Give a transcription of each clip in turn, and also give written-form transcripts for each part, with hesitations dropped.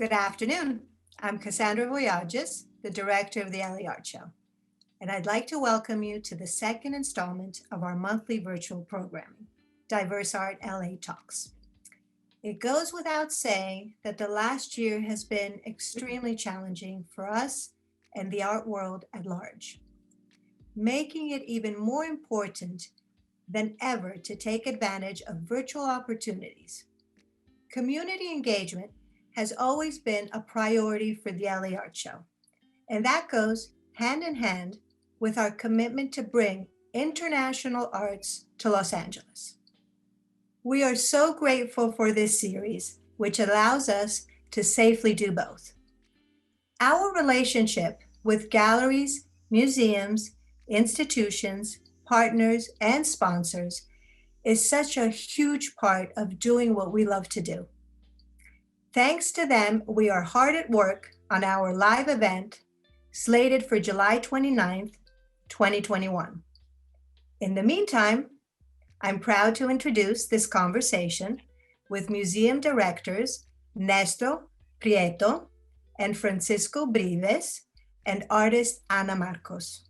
Good afternoon. I'm Cassandra Voyages, the director of the LA Art Show, and I'd like to welcome you to the second installment of our monthly virtual programming, Diverse Art LA Talks. It goes without saying that the last year has been extremely challenging for us and the art world at large, making it even more important than ever to take advantage of virtual opportunities. Community engagement has always been a priority for the LA Art Show, and that goes hand in hand with our commitment to bring international arts to Los Angeles. We are so grateful for this series, which allows us to safely do both. Our relationship with galleries, museums, institutions, partners, and sponsors is such a huge part of doing what we love to do. Thanks to them, we are hard at work on our live event slated for July 29th, 2021. In the meantime, I'm proud to introduce this conversation with museum directors Néstor Prieto and Francisco Brives and artist Ana Marcos,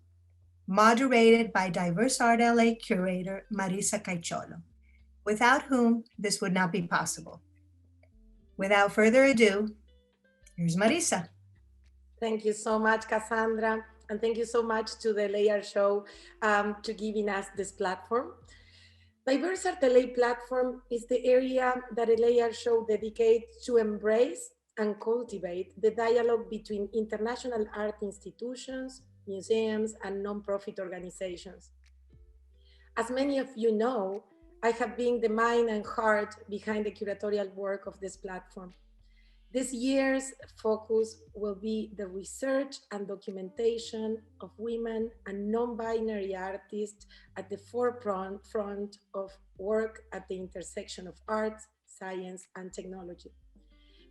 moderated by Diverse Art LA curator Marisa Caicholo, without whom this would not be possible. Without further ado, here's Marisa. Thank you so much, Cassandra. And thank you so much to the LA Art Show to giving us this platform. Diverse Art LA platform is the area that LA Art Show dedicates to embrace and cultivate the dialogue between international art institutions, museums, and nonprofit organizations. As many of you know, I have been the mind and heart behind the curatorial work of this platform. This year's focus will be the research and documentation of women and non-binary artists at the forefront of work at the intersection of arts, science, and technology.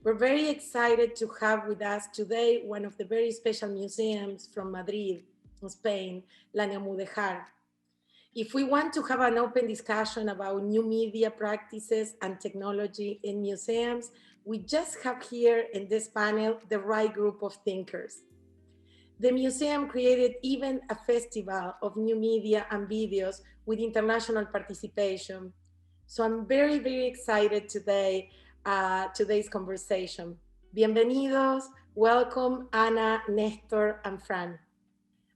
We're very excited to have with us today one of the very special museums from Madrid, Spain, La Neomudéjar. If we want to have an open discussion about new media practices and technology in museums, we just have here in this panel the right group of thinkers. The museum created even a festival of new media and videos with international participation. So I'm very, very excited today, today's conversation. Bienvenidos, welcome Ana, Néstor, and Fran.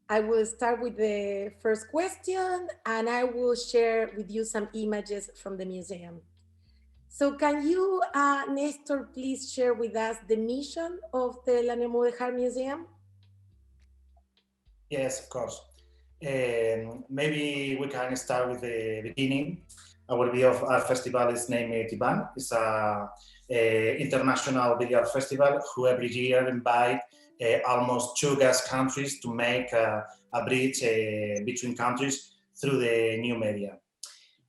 I will start with the first question and I will share with you some images from the museum. So can you, Néstor, please share with us the mission of the La Neomudéjar Museum? Yes, of course. Maybe we can start with the beginning. Our video of art festival is named Tiban. It's an international video art festival who every year invite almost 2 guest countries to make a bridge between countries through the new media.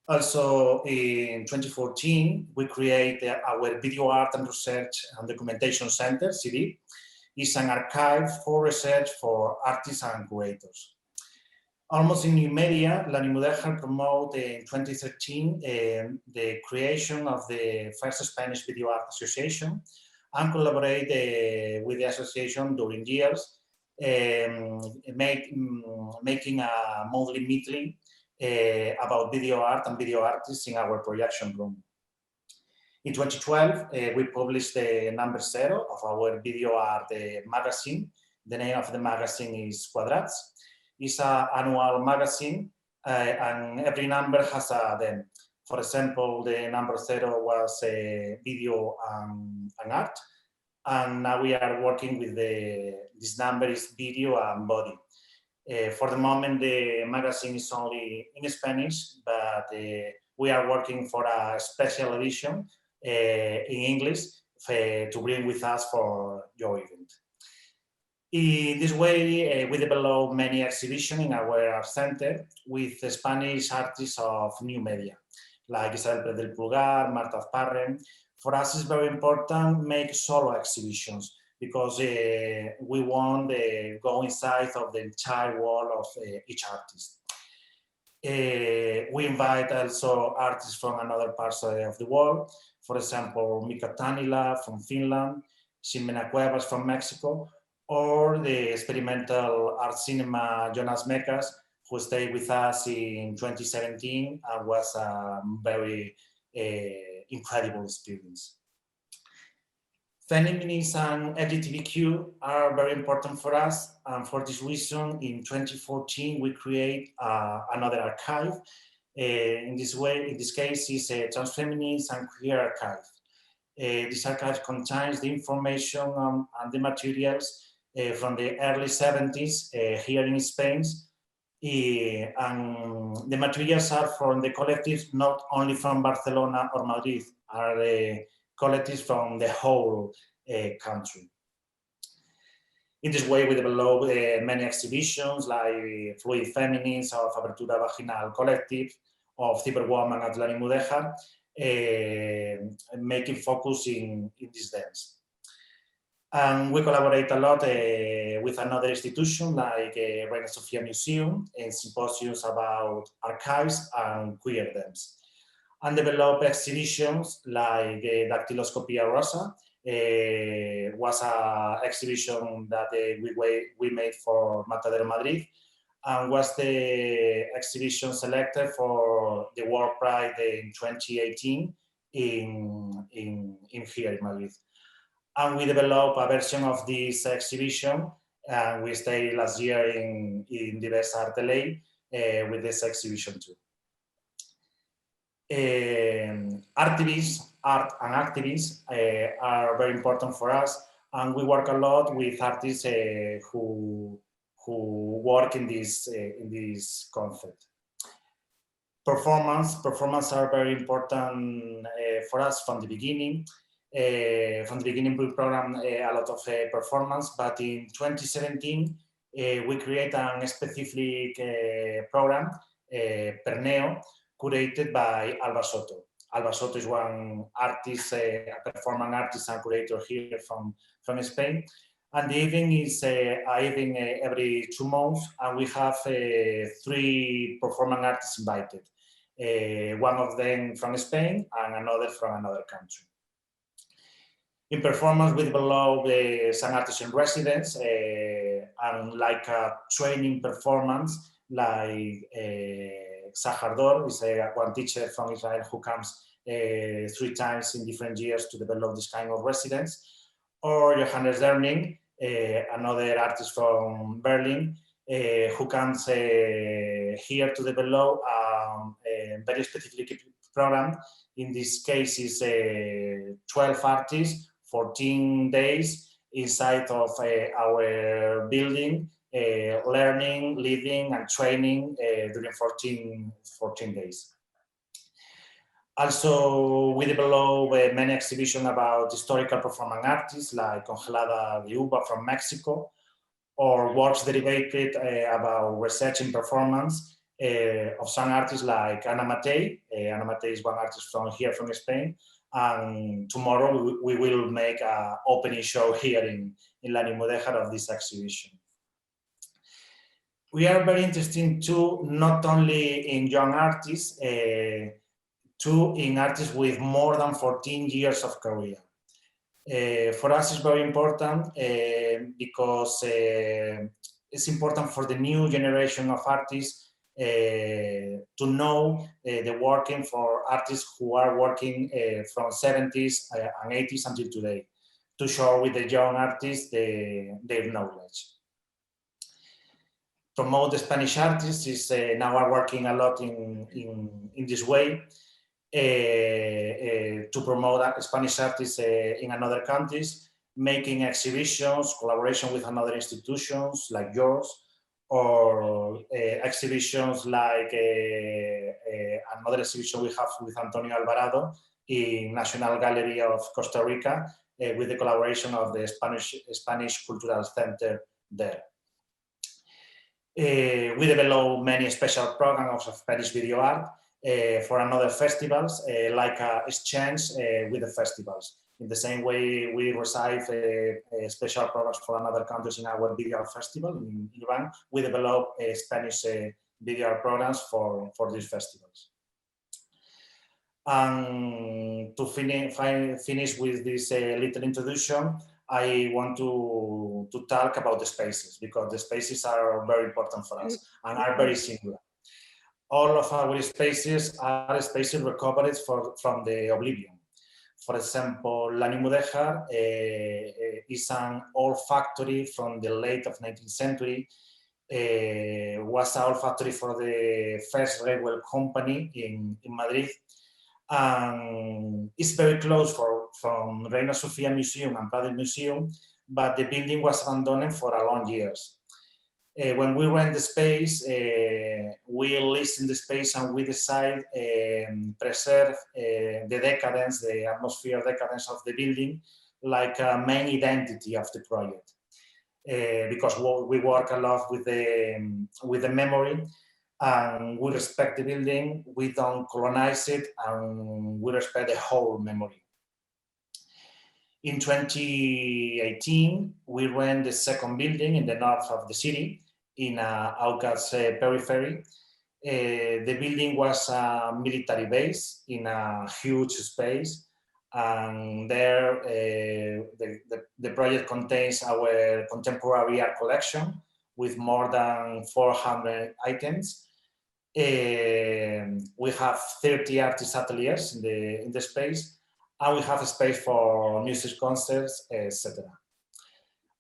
Also, in 2014, we created our Video Art and Research and Documentation Center, CD. It's an archive for research for artists and curators. Almost in new media, La Neomudéjar promoted in 2013 the creation of the first Spanish Video Art Association and collaborate with the association during years, making a monthly meeting about video art and video artists in our projection room. In 2012, we published the number 0 of our video art magazine. The name of the magazine is Quadrats. It's an annual magazine and every number has a theme. For example, the number 0 was video and art. And now we are working with this number is video and body. For the moment, the magazine is only in Spanish, but we are working for a special edition in English to bring with us for your event. In this way, we develop many exhibitions in our art center with Spanish artists of new media, like Isabel Pérez del Pulgar, Marta Azparren. For us, it's very important to make solo exhibitions because we want to go inside of the entire world of each artist. We invite also artists from another parts of the world. For example, Mika Tanila from Finland, Ximena Cuevas from Mexico, or the experimental art cinema Jonas Mekas, who stayed with us in 2017 and was a very incredible experience. Feminism and LGBTQ are very important for us, and for this reason, in 2014, we create another archive. In this case, is a trans feminist and queer archive. This archive contains the information and the materials from the early 70s here in Spain. And the materials are from the collectives, not only from Barcelona or Madrid, are collectives from the whole country. In this way, we develop many exhibitions like Fluid Feminines of Apertura Vaginal Collective, of Cyberwoman at Neomudéjar, making focus in this dance. And we collaborate a lot with another institution like Reina Sofia Museum and symposiums about archives and queer dance. And develop exhibitions like Dactyloscopia Rosa, was an exhibition that we made for Matadero Madrid, and was the exhibition selected for the World Pride in 2018 in here in Madrid. And we developed a version of this exhibition, and we stayed last year in DIVERSEartLA with this exhibition too. Art and activists are very important for us, and we work a lot with artists who work in this concept. Performance are very important for us from the beginning. From the beginning, we programmed a lot of performance, but in 2017, we created a specific program, Perneo, curated by Alba Soto. Alba Soto is one artist, a performing artist and curator here from Spain. And the event is every 2 months, and we have 3 performing artists invited. One of them from Spain and another from another country. In performance, we develop some artists in residence and like a training performance, like Sahardor is one teacher from Israel who comes 3 times in different years to develop this kind of residence, or Johannes Derning, another artist from Berlin, who comes here to develop a very specific program. In this case, is 12 artists, 14 days inside of our building, learning, living, and training during 14 days. Also, we develop many exhibitions about historical performing artists like Congelada de Uva from Mexico, or works dedicated about research in performance of some artists like Ana Matei. Ana Matei is one artist from Spain. And tomorrow we will make an opening show here in Neomudéjar of this exhibition. We are very interested too, not only in young artists, too in artists with more than 14 years of career. For us, it's very important because it's important for the new generation of artists to know the working for artists who are working from 70s and 80s until today, to share with the young artists their knowledge. Promote the Spanish artists is now are working a lot in this way to promote Spanish artists in other countries, making exhibitions, collaboration with another institutions like yours, or exhibitions like another exhibition we have with Antonio Alvarado in National Gallery of Costa Rica with the collaboration of the Spanish Cultural Center there. We develop many special programs of Spanish video art for another festivals, like exchange with the festivals. In the same way, we receive special programs for another countries in our video art festival in Iran. We develop Spanish video art programs for these festivals. And to finish with this little introduction, I want to talk about the spaces, because the spaces are very important for us and are very singular. All of our spaces are spaces recovered from the oblivion. For example, La Neomudéjar is an old factory from the late of 19th century. Was an old factory for the first railway company in Madrid. And it's very close from Reina Sofia Museum and Prado Museum, but the building was abandoned for a long years. When we rent the space, we listen the space and we decide preserve the decadence, the atmosphere decadence of the building, like a main identity of the project. Because we work a lot with the memory, and we respect the building, we don't colonize it, and we respect the whole memory. In 2018, we rent the second building in the north of the city, in Aucas periphery. The building was a military base in a huge space, and there the project contains our contemporary art collection with more than 400 items. We have 30 artist ateliers in the space, and we have a space for music concerts, etc.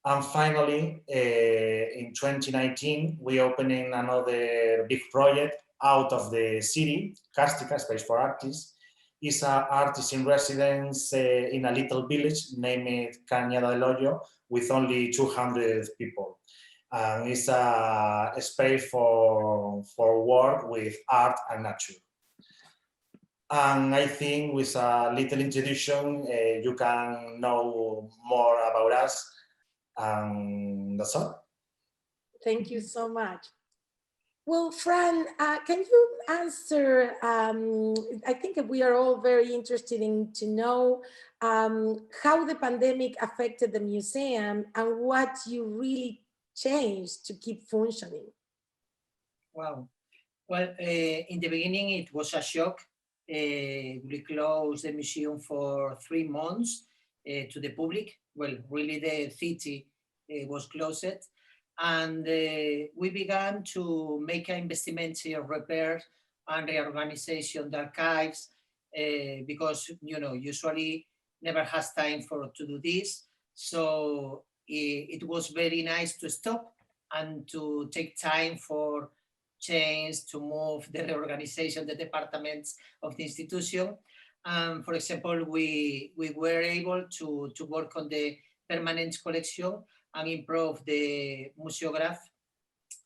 And finally, in 2019, we opening another big project out of the city, Castica, Space for Artists. It's an artist in residence in a little village named Cañada del Hoyo, with only 200 people. And it's a space for work with art and nature. And I think with a little introduction, you can know more about us. That's all. Thank you so much. Well, Fran, can you answer, I think we are all very interested in to know how the pandemic affected the museum and what you really changed to keep functioning. Wow. Well, in the beginning, it was a shock. We closed the museum for 3 months to the public. Well, really the city was closed. And we began to make an investment in repair and reorganization the archives because, you know, usually never has time to do this. So it was very nice to stop and to take time for change, to move the reorganization, the departments of the institution. For example, we were able to work on the permanent collection and improve the museograph,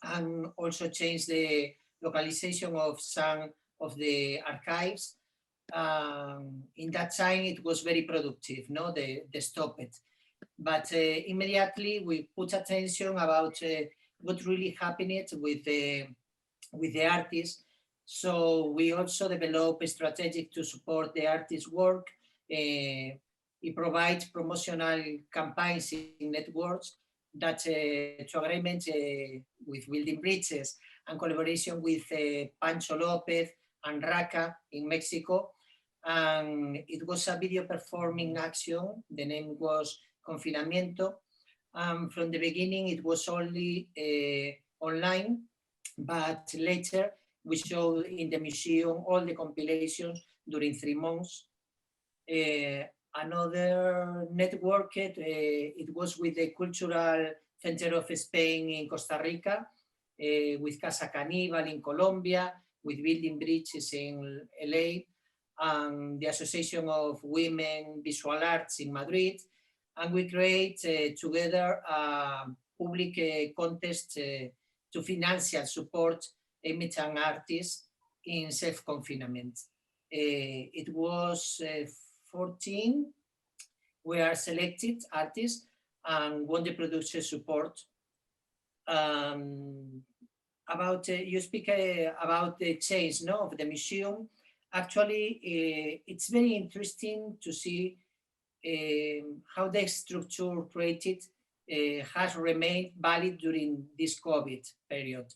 and also change the localization of some of the archives. In that time, it was very productive, no, the stop it. But immediately we put attention about what really happened with the artists. So we also developed a strategy to support the artist's work. It provides promotional campaigns in networks that to agreement with Building Bridges and collaboration with Pancho Lopez and Raka in Mexico. And it was a video performing action. The name was Confinamiento. From the beginning, it was only online, but later we showed in the museum all the compilations during 3 months. Another network, it was with the Cultural Center of Spain in Costa Rica, with Casa Caníbal in Colombia, with Building Bridges in LA, and the Association of Women Visual Arts in Madrid. And we create together a public contest to financial support image and artists in self-confinement. It was 14, we are selected artists and won the production support. About you speak about the change, no, of the museum. Actually, it's very interesting to see how the structure created has remained valid during this COVID period.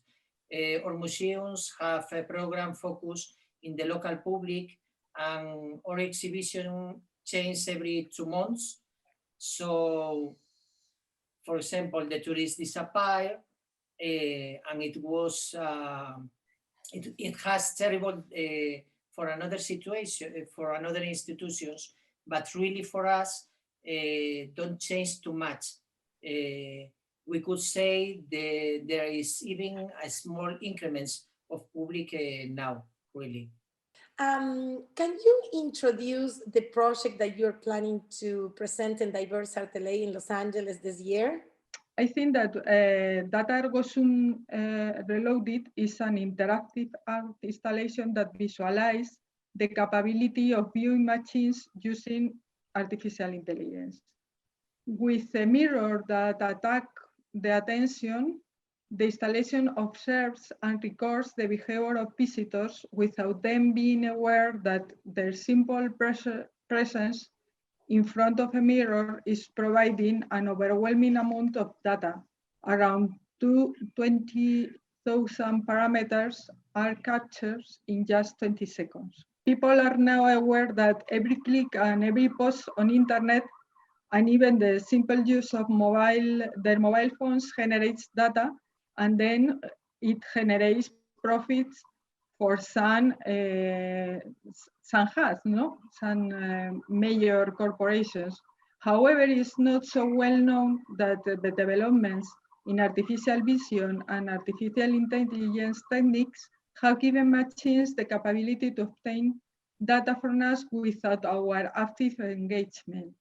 Our museums have a program focused in the local public, and our exhibition changes every 2 months. So, for example, the tourists disappear, and it was it has terrible for another situation, for another institutions, but really for us, don't change too much. We could say there is even a small increments of public now, really. Can you introduce the project that you're planning to present in DIVERSEartLA in Los Angeles this year? I think that Data Ergo Reloaded is an interactive art installation that visualizes the capability of viewing machines using artificial intelligence. With a mirror that attack the attention, the installation observes and records the behavior of visitors without them being aware that their simple presence in front of a mirror is providing an overwhelming amount of data. Around 20,000 parameters are captured in just 20 seconds. People are now aware that every click and every post on internet and even the simple use of their mobile phones generates data, and then it generates profits for some major corporations. However, it's not so well known that the developments in artificial vision and artificial intelligence techniques have given machines the capability to obtain data from us without our active engagement.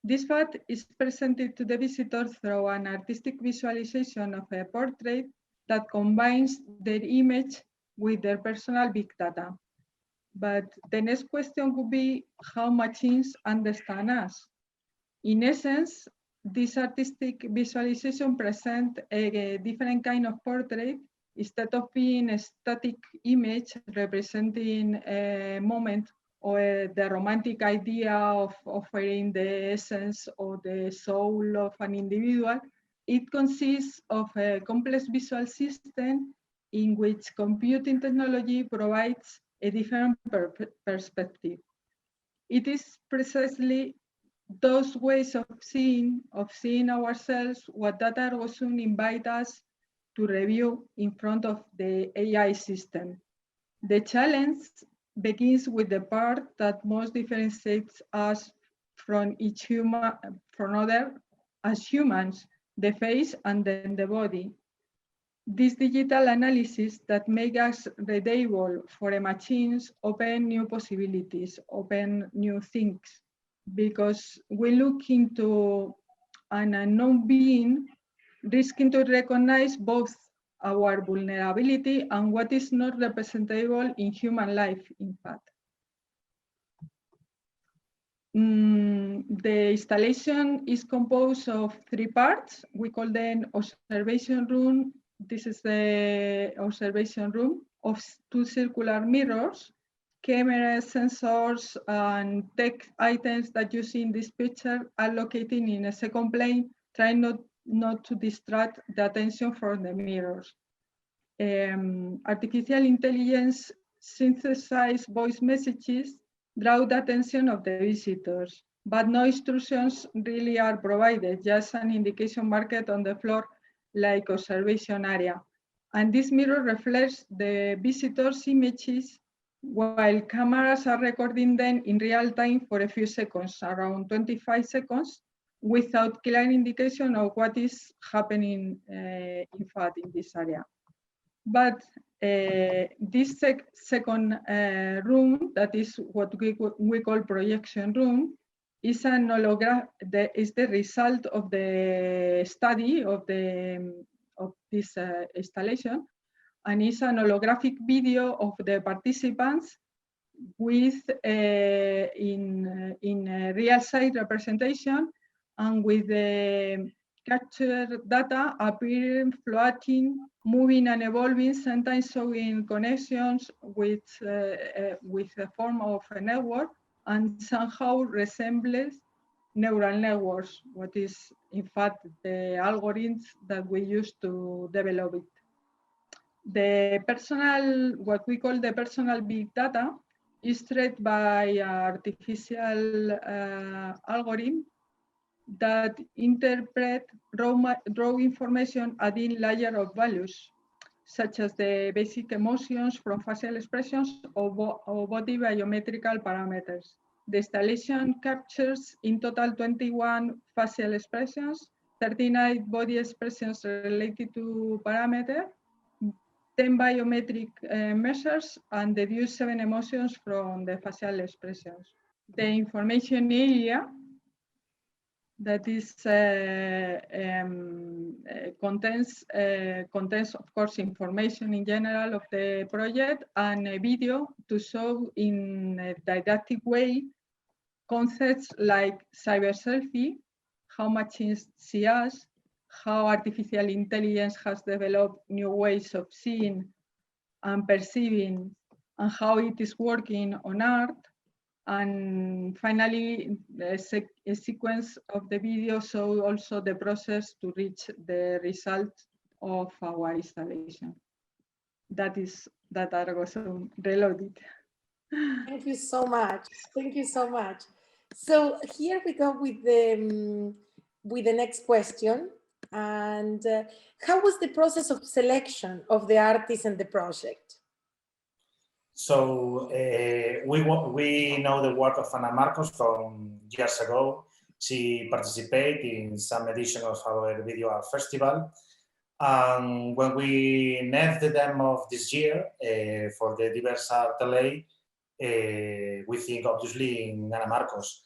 This fact is presented to the visitor through an artistic visualization of a portrait that combines their image with their personal big data. But the next question would be how machines understand us. In essence, this artistic visualization presents a different kind of portrait. Instead of being a static image representing a moment or the romantic idea of offering the essence or the soul of an individual, it consists of a complex visual system in which computing technology provides a different perspective. It is precisely those ways of seeing ourselves what Data Ergo invite us to review in front of the AI system. The challenge begins with the part that most differentiates us from each human, from other as humans, the face and then the body. This digital analysis that makes us readable for a machines open new possibilities, open new things, because we look into an unknown being, risking to recognize both our vulnerability and what is not representable in human life, in fact. The installation is composed of 3 parts. We call them observation room. This is the observation room of 2 circular mirrors. Cameras, sensors, and tech items that you see in this picture are located in a second plane, trying not to distract the attention from the mirrors. Artificial intelligence synthesized voice messages draw the attention of the visitors, but no instructions really are provided, just an indication marked on the floor like observation area. And this mirror reflects the visitors' images while cameras are recording them in real time for a few seconds, around 25 seconds, without clear indication of what is happening in fact in this area. But this second room, that is what we call projection room, is an holograph. Is the result of the study of this installation, and is an holographic video of the participants with in real size representation and with the captured data appearing, floating, moving and evolving, sometimes showing connections with a form of a network, and somehow resembles neural networks, what is in fact the algorithms that we use to develop it. The personal, what we call the personal big data, is trained by artificial algorithm that interpret raw information adding layer of values, such as the basic emotions from facial expressions or body biometrical parameters. The installation captures in total 21 facial expressions, 39 body expressions related to parameter, 10 biometric measures, and deduce 7 emotions from the facial expressions. The information area that is contains of course information in general of the project and a video to show in a didactic way concepts like cyber selfie, how machines see us, how artificial intelligence has developed new ways of seeing and perceiving, and how it is working on art. And finally, a sequence of the video shows also the process to reach the result of our installation. That Argos reloaded. Thank you so much. Thank you so much. So here we go with the next question. And how was the process of selection of the artists and the project? So we know the work of Ana Marcos from years ago. She participated in some edition of our video art festival. And when we named the them of this year for the DIVERSEartLA, we think obviously in Ana Marcos.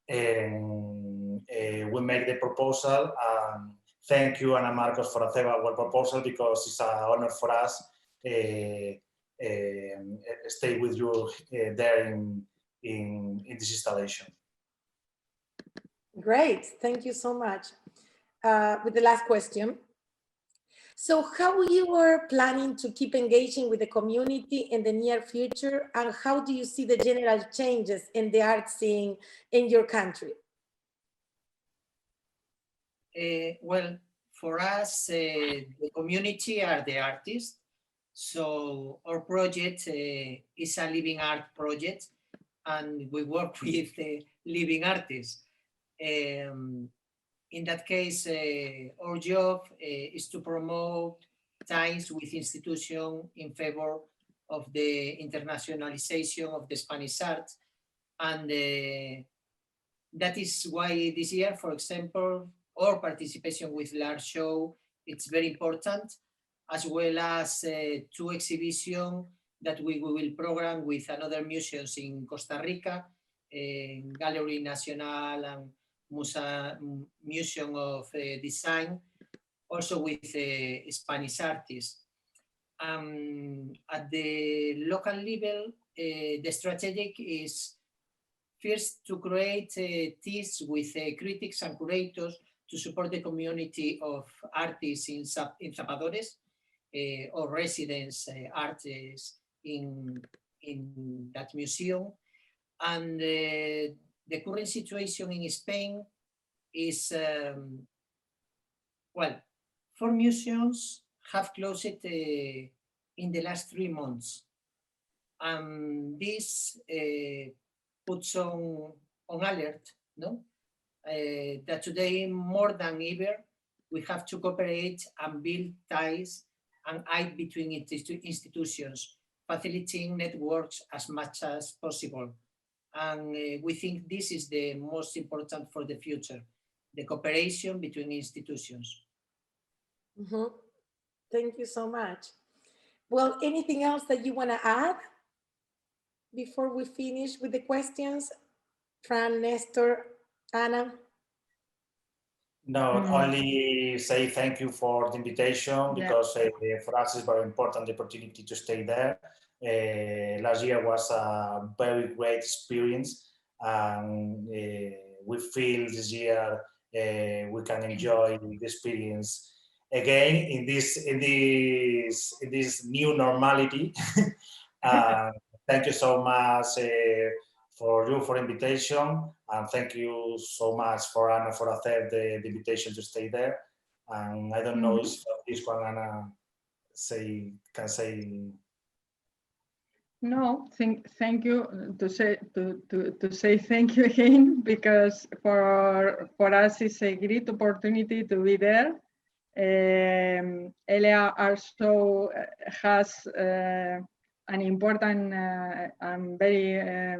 We make the proposal, and thank you, Ana Marcos, for accepting our proposal, because it's an honor for us stay with you there in this installation. Great, thank you so much. With the last question. So how you are planning to keep engaging with the community in the near future, and how do you see the general changes in the art scene in your country? Well, for us, the community are the artists. So our project is a living art project, and we work with living artists. In that case, our job is to promote ties with institutions in favor of the internationalization of the Spanish art. And that is why this year, for example, our participation with large show, it's very important, as well as 2 exhibitions that we will program with another museums in Costa Rica, Gallery Nacional and Museum of Design, also with Spanish artists. At the local level, the strategic is first to create teams with critics and curators to support the community of artists in Zapadores, or residents artists in that museum. And the current situation in Spain is, well, 4 museums have closed in the last 3 months. And this puts on alert, no? That today, more than ever, we have to cooperate and build ties and aid between institutions, facilitating networks as much as possible. And we think this is the most important for the future, the cooperation between institutions. Mm-hmm. Thank you so much. Well, anything else that you want to add before we finish with the questions? Fran, Nestor, Ana? No, only say thank you for the invitation, because for us it's very important the opportunity to stay there. Last year was a very great experience, and we feel this year we can enjoy the experience again in this new normality. Thank you so much for invitation, and thank you so much for Ana for accept the invitation to stay there. And I don't know if this one Ana can say. No, thank you to say thank you again, because for us it's a great opportunity to be there. Elia also has an important and very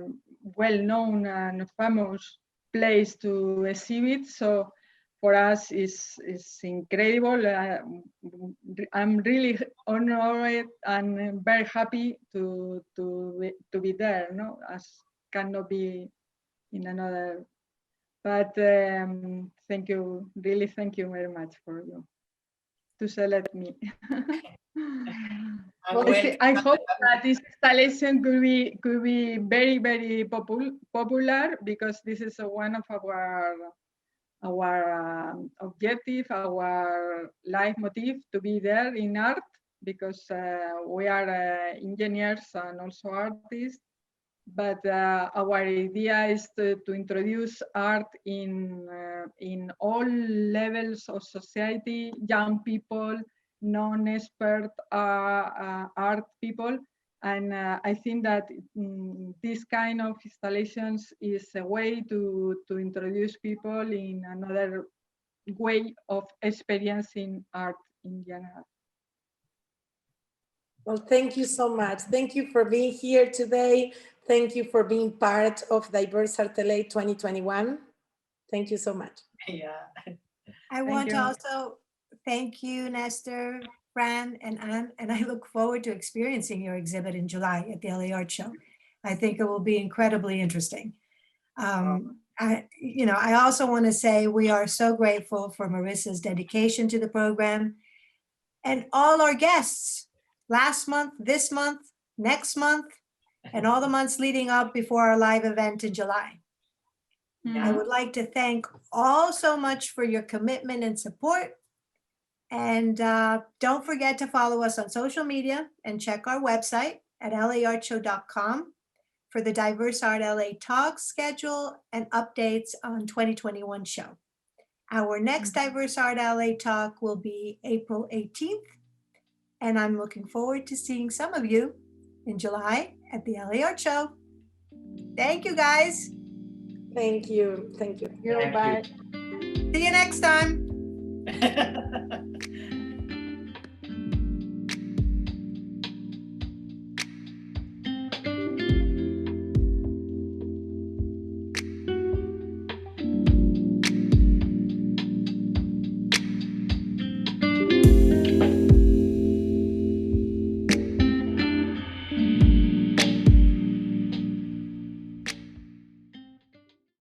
well-known and famous place to exhibit. So for us is incredible. I'm really honored and very happy to be there. No, as cannot be in another. But thank you, really, thank you very much for you to select me. I hope that this installation could be very, very popular, because this is one of our objective, our life motive, to be there in art, because we are engineers and also artists. But our idea is to introduce art in all levels of society, young people, non-expert art people. And I think that this kind of installations is a way to introduce people in another way of experiencing art in general. Well, thank you so much. Thank you for being here today. Thank you for being part of DIVERSEartLA 2021. Thank you so much. Yeah. I want to also thank you, Nestor, Fran, and Anne, and I look forward to experiencing your exhibit in July at the LA Art Show. I think it will be incredibly interesting. I also want to say we are so grateful for Marissa's dedication to the program and all our guests last month, this month, next month, and all the months leading up before our live event in July. I would like to thank all so much for your commitment and support. And don't forget to follow us on social media and check our website at laartshow.com for the Diverse Art LA talk schedule and updates on 2021 show. Our next Diverse Art LA talk will be April 18th. And I'm looking forward to seeing some of you in July at the LA Art Show. Thank you, guys. Thank you. Thank you. Thank Bye. you. See you next time.